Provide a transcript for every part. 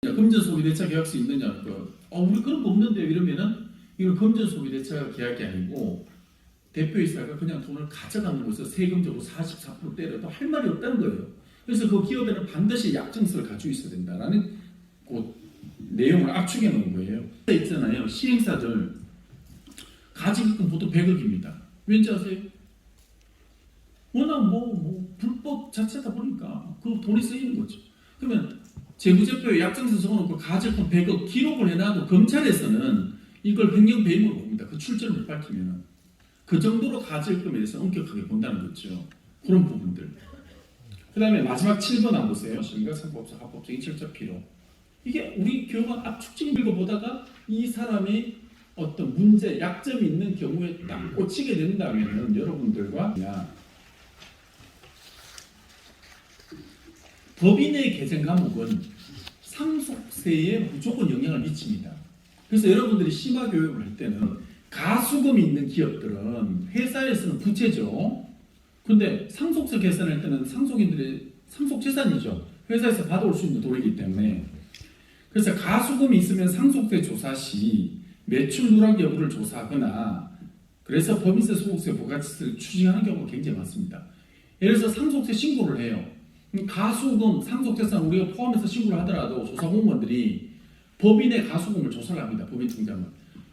금전 소비대차 계약서 있느냐? 우리 그런 거 없는데 이러면은 이건 금전 소비대차 계약이 아니고 대표이사가 그냥 돈을 가져가는 곳에서 세금적으로 44% 때려도 할 말이 없다는 거예요. 그래서 그 기업에는 반드시 약정서를 가지고 있어야 된다라는 그 내용을 압축해 놓은 거예요. 있잖아요. 시행사들 가지금 보통 100억입니다. 왠지 아세요? 워낙 불법 자체다 보니까 그 돈이 쓰이는 거죠. 그러면 재무제표에 약정서 적어놓고 가지금 100억 기록을 해놔도 검찰에서는 이걸 횡령 배임으로 봅니다. 그 출처를 못 밝히면 그 정도로 가지금에 대해서 엄격하게 본다는 거죠. 그런 부분들. 그 다음에 마지막 7번 안 보세요. 심가상법상 합법적 인철적 필요. 이게 우리 교육원 압축적인 거 보다가 이 사람이 어떤 문제, 약점이 있는 경우에 딱 꽂히게 된다면 여러분들과 법인의 개정 과목은 상속세에 무조건 영향을 미칩니다. 그래서 여러분들이 심화 교육을 할 때는 가수금이 있는 기업들은 회사에서는 부채죠. 근데 상속세 계산할 때는 상속인들의 상속재산이죠. 회사에서 받아올 수 있는 돈이기 때문에. 그래서 가수금이 있으면 상속세 조사 시 매출 누락 여부를 조사하거나 그래서 법인세, 소득세, 부가치세를 추징하는 경우가 굉장히 많습니다. 예를 들어서 상속세 신고를 해요. 가수금, 상속재산 우리가 포함해서 신고를 하더라도 조사 공무원들이 법인의 가수금을 조사를 합니다. 법인 통장을.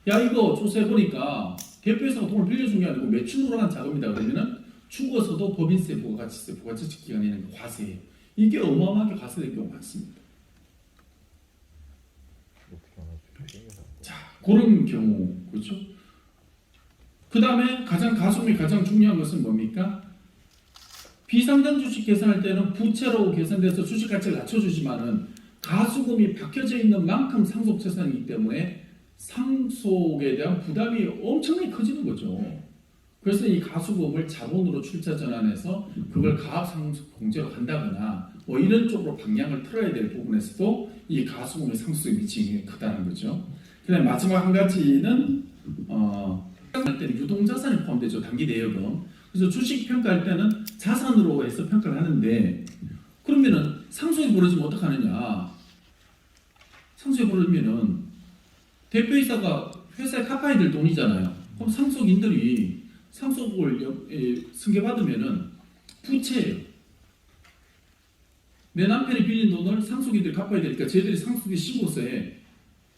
야 이거 조사해보니까 대표회사가 돈을 빌려준 게 아니고 매출 누락한 자금이다 그러면은 죽어서도 법인세, 부가치세, 부가치세 기간에는 과세예요. 이게 어마어마하게 과세될 경우가 많습니다. 자, 그런 경우 그렇죠. 그 다음에 가수금이 가장 중요한 것은 뭡니까? 비상장 주식 계산할 때는 부채로 계산돼서 주식 가치를 낮춰주지만은 가수금이 박혀져 있는 만큼 상속재산이기 때문에 상속에 대한 부담이 엄청나게 커지는 거죠. 그래서 이 가수금을 자본으로 출자 전환해서 그걸 가압상속공제로 한다거나 이런 쪽으로 방향을 틀어야 될 부분에서도 이 가수금의 상속에 미치는 게 크다는 거죠. 그다음에 마지막 한 가지는 할 때는 유동자산이 포함되죠. 단기 대여금. 그래서 주식 평가할 때는 자산으로 해서 평가를 하는데 그러면은 상속이 벌어지면 어떡하느냐? 상속이 벌어지면은 대표이사가 회사에 갚아야 될 돈이잖아요. 그럼 상속인들이 상속을 승계받으면은 부채예요. 내 남편이 빌린 돈을 상속인들이 갚아야 되니까 저희들이 상속인 신고서에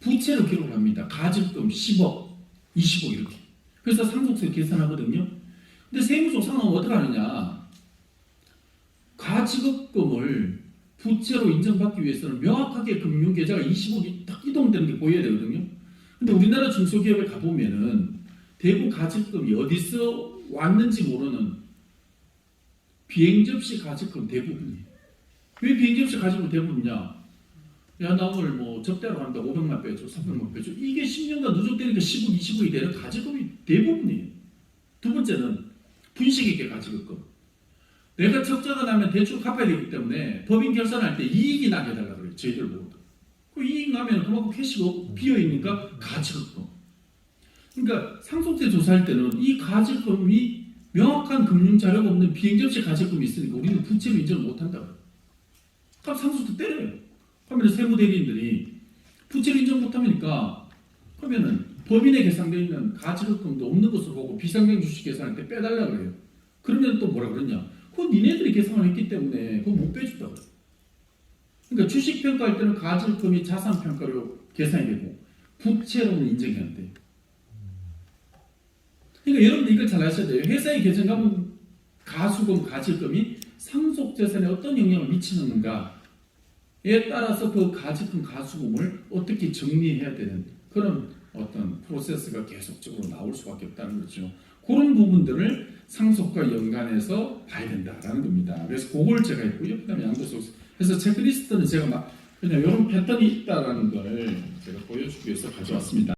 부채로 기록을 합니다. 가지금 10억, 20억 이렇게. 그래서 상속세 계산하거든요. 근데 세무조사는 어떻게 하느냐? 가지급금을 부채로 인정받기 위해서는 명확하게 금융계좌가 20억이 딱 이동되는 게 보여야 되거든요. 근데 우리나라 중소기업에 가보면은 대부분 가지급금이 어디서 왔는지 모르는 비행접시 가지급금 대부분이에요. 왜 비행접시 가지급금 대부분이냐? 야, 나 오늘 접대하러 간다. 500만 빼줘, 300만 빼줘. 이게 10년간 누적되니까 10억, 20억이 되는 가지급금이 대부분이에요. 두 번째는 분식 있게 가지급금. 내가 적자가 나면 대출 갚아야 되기 때문에 법인 결산할 때 이익이 나게 해달라고 그래요. 저희들 보고도. 그 이익 나면 그만큼 캐시가 비어있으니까 가지급금. 그러니까 상속세 조사할 때는 이 가지급금이 명확한 금융 자료가 없는 비행접시 가지급금이 있으니까 우리는 부채로 인정을 못한다고. 그럼 상속세 때려요. 그러면 세무대리인들이 부채로 인정 못하니까 그러면은 법인에 계산되어 있는 가지급금도 없는 것으로 보고 비상장 주식 계산할 때 빼달라고 그래요. 그러면 또 뭐라 그러냐? 그거 니네들이 계산을 했기 때문에 그거 못 빼준다고. 그러니까 주식 평가할 때는 가지급금이 자산 평가로 계산이 되고 부채로는 인정이 안 돼요. 그러니까 여러분들 이걸 잘 아셔야 돼요. 회사의 계정 과목 가수금, 가지급금이 상속재산에 어떤 영향을 미치는가에 따라서 그 가지금, 가수금을 어떻게 정리해야 되는 그런 어떤 프로세스가 계속적으로 나올 수밖에 없다는 거죠. 그런 부분들을 상속과 연관해서 봐야 된다라는 겁니다. 그래서 그걸 제가 했고요. 그다음에 양도소득세. 그래서 체크리스트는 제가 그냥 이런 패턴이 있다라는 걸 제가 보여주기 위해서 가져왔습니다.